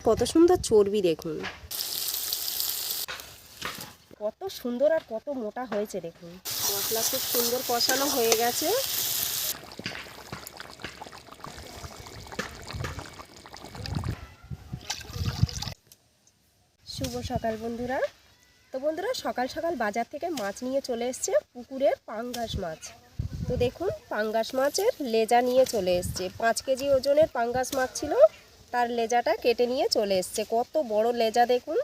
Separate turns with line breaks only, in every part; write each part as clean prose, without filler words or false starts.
কত সুন্দর চর্বি দেখুন, কত সুন্দর আর কত মোটা হয়েছে দেখুন। মশলা খুব সুন্দর কষানো হয়ে গেছে। শুভ সকাল বন্ধুরা। তো বন্ধুরা, সকাল সকাল বাজার থেকে মাছ নিয়ে চলে এসছে, পুকুরের পাঙ্গাস মাছ। তো দেখুন, পাঙ্গাস মাছের লেজা নিয়ে চলে এসছে। 5 কেজি ওজনের পাঙ্গাস মাছ ছিল, তার লেজাটা কেটে নিয়ে চলে এসছে। কত বড় লেজা দেখুন।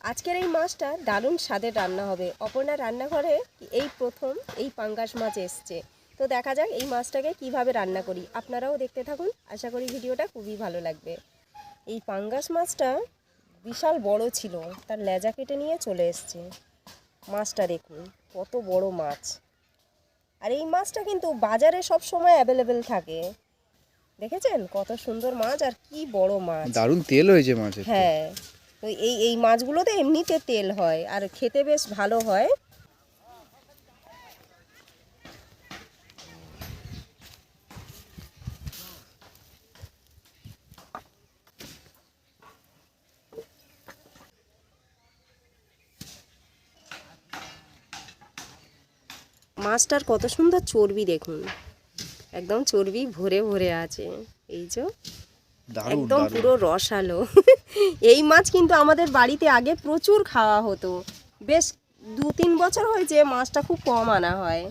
আজকের এই মাছটা দারুণ স্বাদের রান্না হবে। অপর্ণা রান্নাঘরে এই প্রথম এই পাঙ্গাস মাছ এসছে। তো দেখা যাক এই মাছটাকে কিভাবে রান্না করি। আপনারাও দেখতে থাকুন, আশা করি ভিডিওটা খুবই ভালো লাগবে। এই পাঙ্গাস মাছটা বিশাল বড় ছিল, তার লেজা কেটে নিয়ে চলে এসছে। মাছটা দেখুন কত বড় মাছ। আর এই মাছটা কিন্তু বাজারে সব সময় অ্যাভেলেবেল থাকে। দেখেছেন কত সুন্দর মাছ, আর কি বড় মাছ,
দারুণ তেল হয়েছে মাছের।
হ্যাঁ, তো এই মাছগুলোতে এমনিতে তেল হয় আর খেতে বেশ ভালো হয়। মাছটার কত সুন্দর চর্বি দেখুন, একদম চর্বি ভরে ভরে আছে। এই যে একদম পুরো রসালো। এই মাছ কিন্তু আমাদের বাড়িতে আগে প্রচুর খাওয়া হতো। বেশ 2-3 বছর হয়েছে মাছটা খুব কম আনা হয়।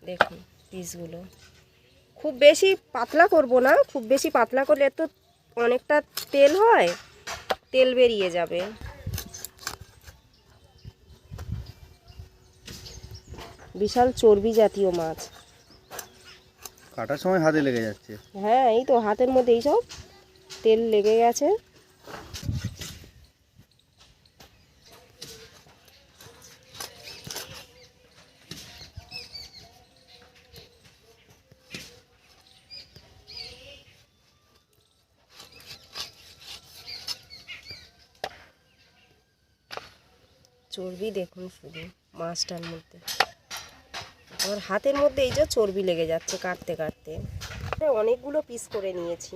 দেখুন পিসগুলো খুব বেশি পাতলা করব না, খুব বেশি পাতলা করলে তো অনেকটা তেল হয়, তেল বেরিয়ে যাবে। বিশাল চর্বি জাতীয় মাছ,
কাটার সময় হাতে লেগে যাচ্ছে।
হ্যাঁ, এই তো হাতের মধ্যে এইসব তেল লেগে গেছে। চর্বি দেখুন শুধু মাছটার মধ্যে, আমার হাতের মধ্যে এই যে চর্বি লেগে যাচ্ছে কাটতে কাটতে। অনেকগুলো পিস করে নিয়েছি।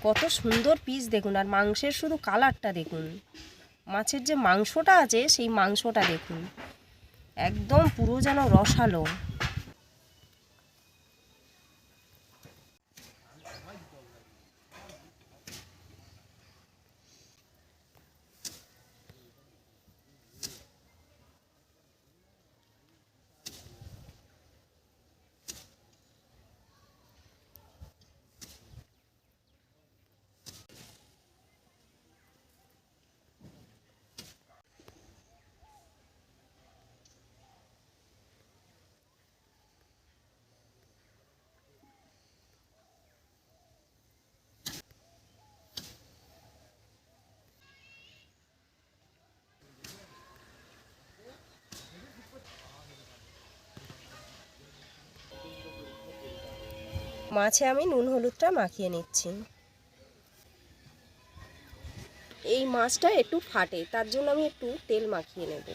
কত সুন্দর পিস দেখুন, আর মাংসের শুধু কালারটা দেখুন। মাছের যে মাংসটা আছে সেই মাংসটা দেখুন, একদম পুরো যেন রসালো। মাছে আমি নুন হলুদটা মাখিয়ে নিচ্ছি। এই মাছটা একটু ফাটে, তার জন্য আমি একটু তেল মাখিয়ে নেব।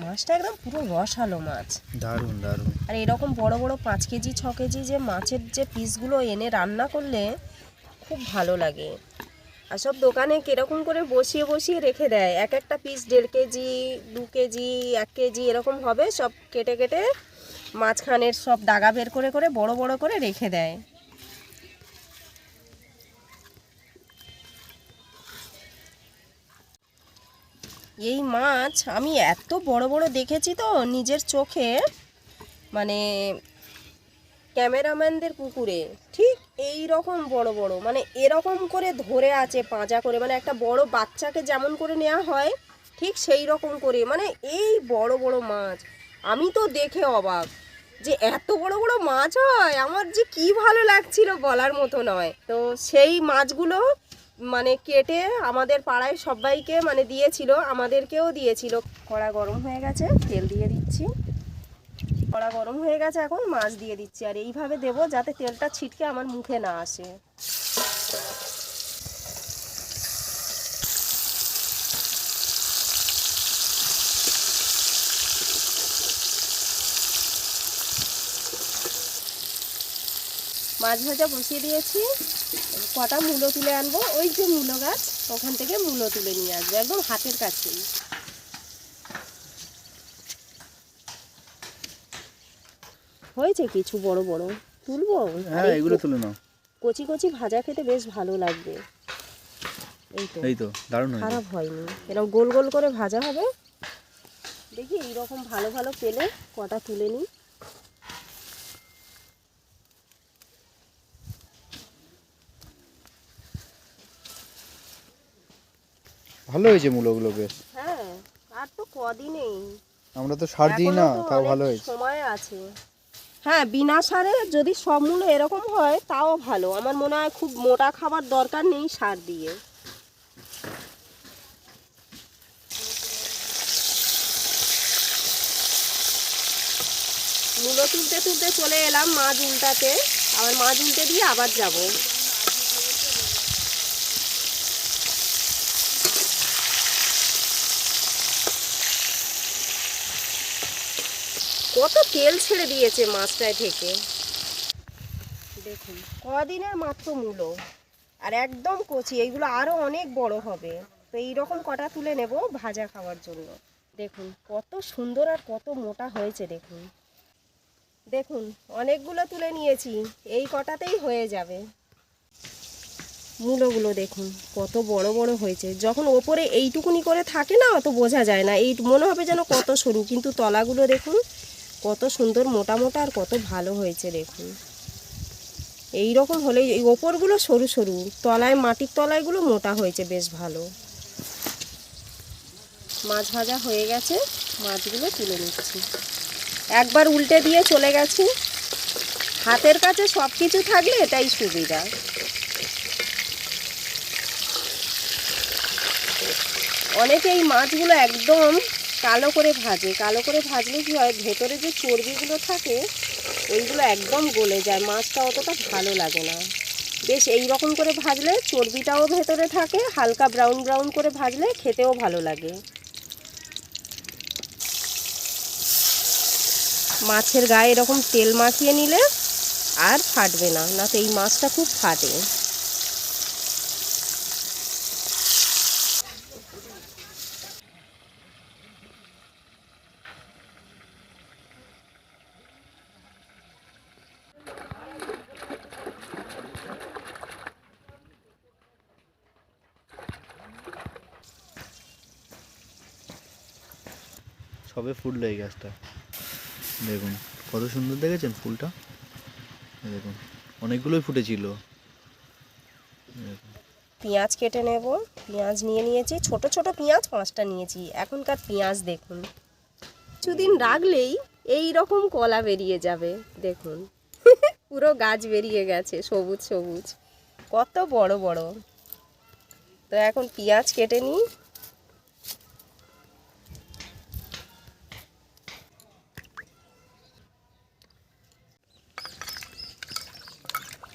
মাছটা একদম পুরো রসালো মাছ,
দারুণ দারুণ।
আর এরকম বড় বড় 5 কেজি 6 কেজি যে মাছের যে পিসগুলো এনে রান্না করলে খুব ভালো লাগে। আর সব দোকানে কীরকম করে বসিয়ে বসিয়ে রেখে দেয়, এক একটা পিস 1.5 কেজি 2 কেজি 1 কেজি এরকম হবে, সব কেটে কেটে মাঝখানের সব দাগা বের করে করে বড় বড় করে রেখে দেয়। এই মাছ আমি এত বড় বড় দেখেছি তো নিজের চোখে, মানে ক্যামেরাম্যানদের পুকুরে ঠিক এই রকম বড় বড়, মানে এরকম করে ধরে আছে পাঁজা করে, মানে একটা বড় বাচ্চাকে যেমন করে নেওয়া হয় ঠিক সেই রকম করে, মানে এই বড় বড় মাছ। আমি তো দেখে অবাক যে এত বড় বড় মাছ হয়, আমার যে কি ভালো লাগছিল বলার মতো নয়। তো সেই মাছগুলো মানে কেটে আমাদের পাড়ায় সবাইকে মানে দিয়েছিল, আমাদেরকেও দিয়েছিল। কড়া গরম হয়ে গেছে, তেল দিয়ে দিচ্ছি। কড়া গরম হয়ে গেছে, এখন মাছ দিয়ে দিচ্ছি। আর এইভাবে দেবো যাতে তেলটা ছিটকে আমার মুখে না আসে। মাছ ভাজা বসিয়ে দিয়েছি। কটা মূলো তুলে আনবো, ওই যে মূলো গাছ, ওখান থেকে মূলো তুলে নিয়ে আসবো, একদম হাতের কাছেই। হয়েছে কিছু বড় বড়, তুলবো।
হ্যাঁ, এগুলো তুলে নাও।
কচি কচি ভাজা খেতে বেশ ভালো লাগবে।
এই তো দারুণ হয়েছে।
খারাপ হয়নি, এরকম গোল গোল করে ভাজা হবে। দেখি এইরকম ভালো ভালো পেলে কটা তুলে নিই।
ভালো হয়েছে মূলগুলো বেশ।
হ্যাঁ, আর তো কদিনেই,
আমরা তো সার দিই না, তাও ভালো হয়েছে।
সময় আছে। হ্যাঁ, বিনা সারে যদি সব মূলো এরকম হয় তাও ভালো। আমার মনে হয় খুব মোটা খাবার দরকার নেই সার দিয়ে। মূলো তুলতে তুলতে চলে এলাম মাছ উল্টাতে। আবার মাছ উল্টে দিয়ে আবার যাব। কত তেল ছেড়ে দিয়েছে মাছটায় থেকে। দেখুন কদিনের মাত্র মূলো, আর একদম কচি। এইগুলো আরো অনেক বড় হবে। তো এইরকম কটা তুলে নেব ভাজা খাওয়ার জন্য। দেখুন কত সুন্দর আর কত মোটা হয়েছে। দেখুন দেখুন অনেকগুলো তুলে নিয়েছি, এই কটাতেই হয়ে যাবে। মূলোগুলো দেখুন কত বড় বড় হয়েছে। যখন ওপরে এইটুকুনি করে থাকে না, অত বোঝা যায় না, এই মনে হবে যেন কত সরু, কিন্তু তলাগুলো দেখুন কত সুন্দর মোটা মোটা আর কত ভালো হয়েছে। দেখুন এই রকম হলেই, এই ওপরগুলো সরু সরু, তলায় মাটির তলায়গুলো মোটা হয়েছে বেশ ভালো। মাছ ভাজা হয়ে গেছে, মাছগুলো তুলে নিচ্ছি। একবার উল্টে দিয়ে চলে গেছি। হাতের কাছে সব কিছু থাকলে এটাই সুবিধা। অনেকে এই মাছগুলো একদম কালো করে ভাজে। কালো করে ভাজলে কি হয়, ভেতরে যে চর্বিগুলো থাকে ওইগুলো একদম গলে যায়, মাছটা অতটা ভালো লাগে না। বেশ এই রকম করে ভাজলে চর্বিটাও ভেতরে থাকে, হালকা ব্রাউন ব্রাউন করে ভাজলে খেতেও ভালো লাগে। মাছের গায়ে এরকম তেল মাখিয়ে নিলে আর ফাটবে না, না তো এই মাছটা খুব ফাটে।
সবে ফুটলো এই গাছটা, দেখুন কত সুন্দর দেখেছেন ফুলটা। দেখুন অনেকগুলোই ফুটেছিল।
পেঁয়াজ কেটে নেব। পেঁয়াজ নিয়ে নিয়েছি, ছোট ছোট পেঁয়াজ 5টা নিয়েছি। এখনকার পেঁয়াজ দেখুন, কিছুদিন রাখলেই এই রকম কলা বেরিয়ে যাবে। দেখুন পুরো গাছ বেরিয়ে গেছে, সবুজ সবুজ, কত বড় বড়। তো এখন পেঁয়াজ কেটে নিই।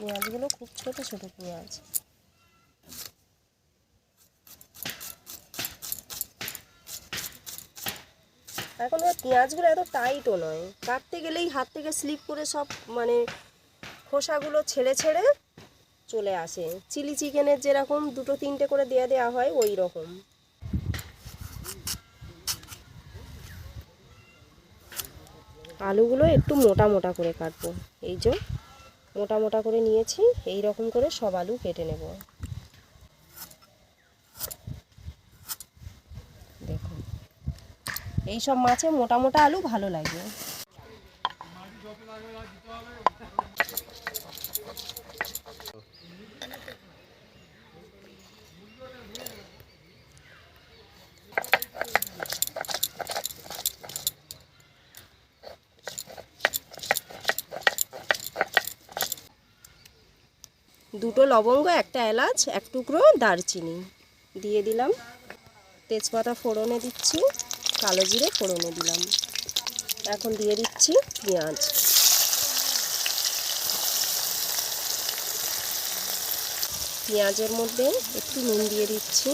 পেঁয়াজগুলো খুব ছোট ছোট পেঁয়াজ। এখন পেঁয়াজগুলো এত টাইটও নয়, কাটতে গেলেই হাত থেকে স্লিপ করে সব মানে খোসাগুলো ছেড়ে ছেড়ে চলে আসে। চিলি চিকেনের যেরকম 2-3টে করে দেওয়া হয় ওই রকম। আলুগুলো একটু মোটা মোটা করে কাটবো। এই যে মোটা মোটা করে নিয়েছি, এই রকম করে সব আলু কেটে নেব। দেখুন এই সব মাছে মোটা মোটা আলু ভালো লাগে। দুটো লবঙ্গ, একটা এলাচ, এক টুকরো দারচিনি দিয়ে দিলাম। তেজপাতা ফোড়নে দিচ্ছি, কালো জিরে ফোড়নে দিলাম। এখন দিয়ে দিচ্ছি পেঁয়াজ। পেঁয়াজের মধ্যে একটু নুন দিয়ে দিচ্ছি।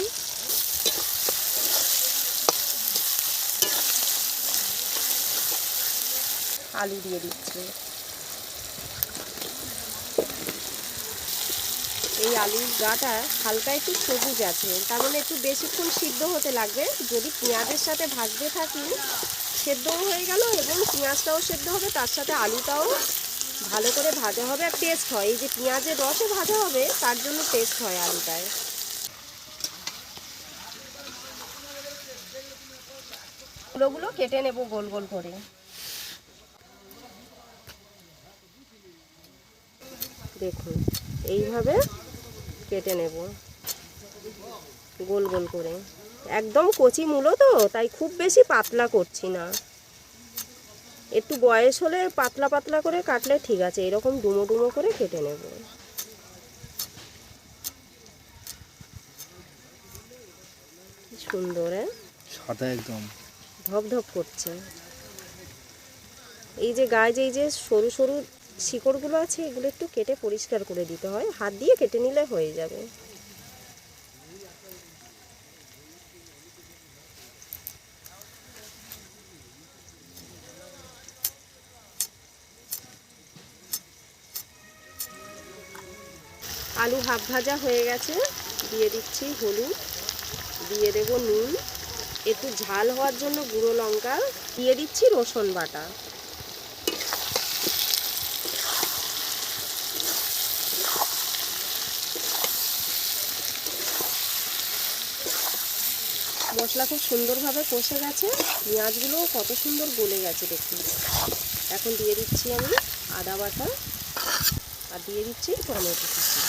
আলু দিয়ে দিচ্ছি। এই আলুর গাটা হালকা একটু সবুজ আছে, তার মানে একটু বেশিক্ষণ সিদ্ধ হতে লাগবে। যদি পেঁয়াজের সাথে ভাজতে থাকি সেদ্ধও হয়ে গেল এবং পেঁয়াজটাও সেদ্ধ হবে, তার সাথে আলুটাও ভালো করে ভাজা হবে আর টেস্ট হয়। এই যে পেঁয়াজের রসে ভাজা হবে তার জন্য টেস্ট হয় আলুটায়। ওগুলো কেটে নেব গোল গোল করে। দেখুন এইভাবে কেটে নেব গোল গোল করে। একদম কচি মূলো তো, তাই খুব বেশি পাতলা করছি না। একটু বয়স হলে পাতলা পাতলা করে কাটলে ঠিক আছে, এরকম ডুমো ডুমো করে কেটে নেব। সুন্দর,
সাদা একদম
ধপধপ করছে। এই যে গায়ে যে সরু সরু শিকড়গুলো আছে এগুলো একটু কেটে পরিষ্কার করে দিতে হয়, হাত দিয়ে কেটে নিলে হয়ে যাবে। আলু হাফ ভাজা হয়ে গেছে, দিয়ে দিচ্ছি হলুদ, দিয়ে দেব নুন, একটু ঝাল হওয়ার জন্য গুঁড়ো লঙ্কা, দিয়ে দিচ্ছি রসুন বাটা। মশলা খুব সুন্দরভাবে কষে গেছে, পেঁয়াজগুলো কত সুন্দর গলে গেছে দেখুন। এখন দিয়ে দিচ্ছি আমি আদা বাটা আর দিয়ে দিচ্ছি টমেটো কুচি।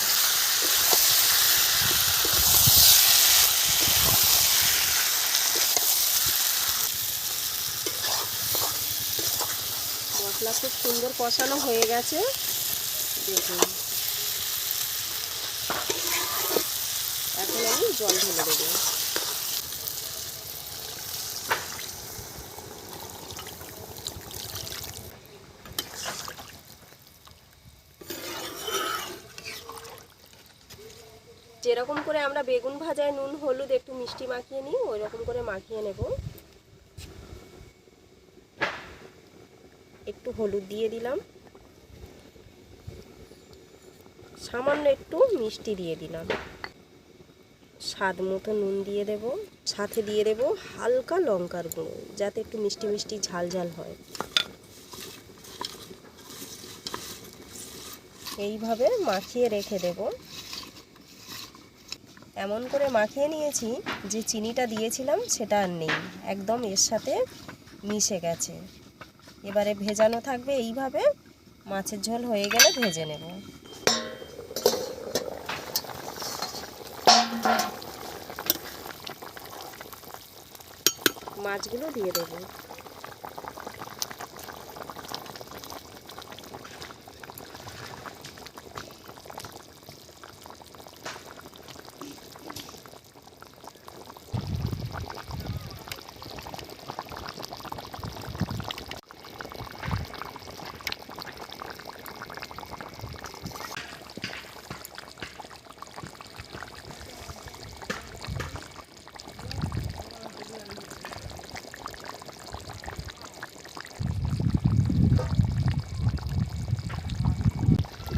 মশলা খুব সুন্দর কষানো হয়ে গেছে দেখুন। এখন আমি জল ঢেলে দেবো। যেরকম করে আমরা বেগুন ভাজায় নুন হলুদ একটু মিষ্টি মাখিয়ে নিই, ওই রকম করে মাখিয়ে নেব। একটু হলুদ দিয়ে দিলাম, সামান্য একটু মিষ্টি দিয়ে দিলাম, স্বাদ মতো নুন দিয়ে দেব, সাথে দিয়ে দেব হালকা লঙ্কার গুঁড়ো, যাতে একটু মিষ্টি মিষ্টি ঝাল ঝাল হয়। এইভাবে মাখিয়ে রেখে দেব। এমন করে মাখিয়ে নিয়েছি যে চিনিটা দিয়েছিলাম সেটা আর নেই, একদম এর সাথে মিশে গেছে। এবারে ভেজানো থাকবে এইভাবে, মাছের ঝোল হয়ে গেলে ভেজে নেব। মাছগুলো দিয়ে দেব।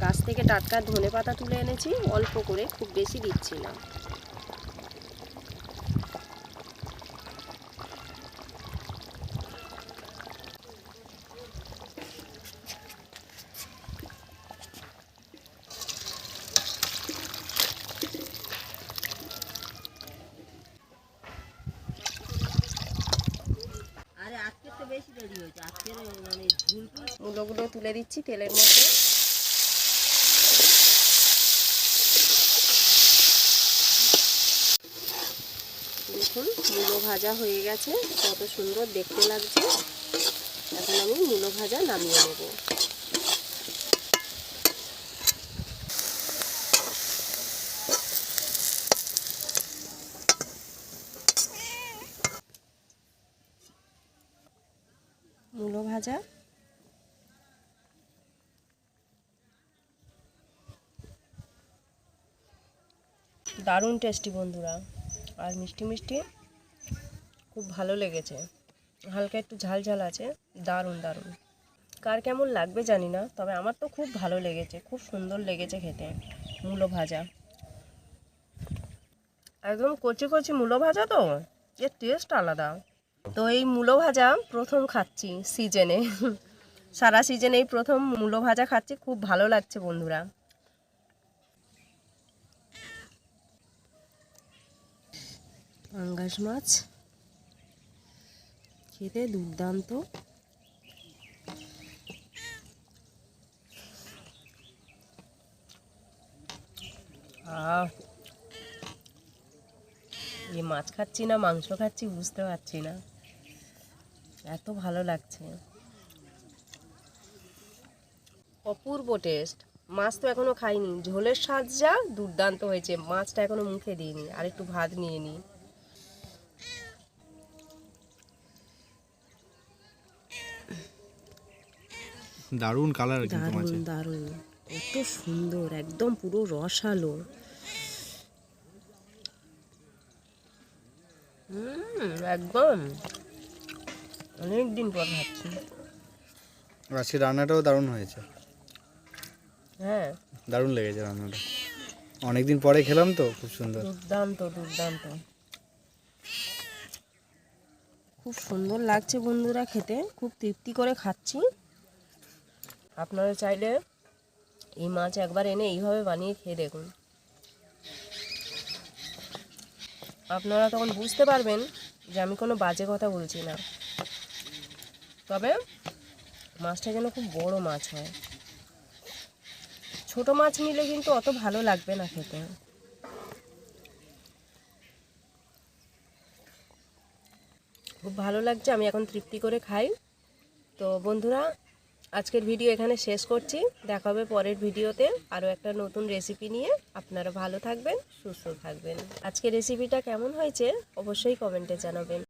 গাছ থেকে টাটকা ধনেপাতা তুলে এনেছি, অল্প করে, খুব বেশি দিচ্ছি না। মূলোগুলো তুলে দিচ্ছি তেলের মধ্যে। দেখুন মূলো ভাজা হয়ে গেছে, কত সুন্দর দেখতে লাগছে। এখন আমি মূলো ভাজা নামিয়ে নেব। ভাজা। দারুণ টেস্টি বন্ধুরা, আর মিষ্টি মিষ্টি, খুব ভালো লেগেছে। হালকা একটু ঝাল ঝাল আছে, দারুণ দারুণ। কার কেমন লাগবে জানি না, তবে আমার তো খুব ভালো লেগেছে, খুব সুন্দর লেগেছে খেতে। মূলো ভাজা, একদম কচি কচি মূলো ভাজা, তো এর টেস্ট আলাদা। তো এই মূলো ভাজা প্রথম খাচ্ছি সিজনে, সারা সিজনে এই প্রথম মূলো ভাজা খাচ্ছি, খুব ভালো লাগছে বন্ধুরা। পাঙ্গাস মাছ খেতে দুর্দান্ত। এই মাছ খাচ্ছি না মাংস খাচ্ছি বুঝতে পারছি না, এত ভালো লাগছে, অপূর্ব টেস্ট। মাছ তো এখনো খাইনি, ঝোলের স্বাদ যা দুর্দান্ত হয়েছে, মাছটা এখনো মুখে দিইনি, আর একটু ভাত নিয়ে নিই।
দারুণ কালার কিন্তু মাছে।
দারুণ দারুণ, কত সুন্দর, একদম পুরো রসালো। একদম অনেক দিন পর খাচ্ছি।
আজকে রান্নাটাও দারুণ হয়েছে,
হ্যাঁ
দারুণ লেগেছে রান্নাটা, অনেকদিন পরে খেলাম তো, খুব সুন্দর,
দুর্দান্ত দুর্দান্ত, খুব সুন্দর লাগছে বন্ধুরা খেতে, খুব তৃপ্তি করে খাচ্ছি। আপনারা চাইলে এই মাছ একবার এনে এইভাবে বানিয়ে খেয়ে দেখুন, আপনারা তখন বুঝতে পারবেন যে আমি কোনো বাজে কথা বলছি না। তবে মাছটা যেন খুব বড় মাছ হয়, ছোট মাছ নিলে কিন্তু অত ভালো লাগবে না খেতে। খুব ভালো লাগছে, আমি এখন তৃপ্তি করে খাই। তো বন্ধুরা, আজকের ভিডিও এখানে শেষ করছি, দেখা হবে পরের ভিডিওতে আরও একটা নতুন রেসিপি নিয়ে। আপনারা ভালো থাকবেন, সুস্থ থাকবেন। আজকের রেসিপিটা কেমন হয়েছে অবশ্যই কমেন্টে জানাবেন।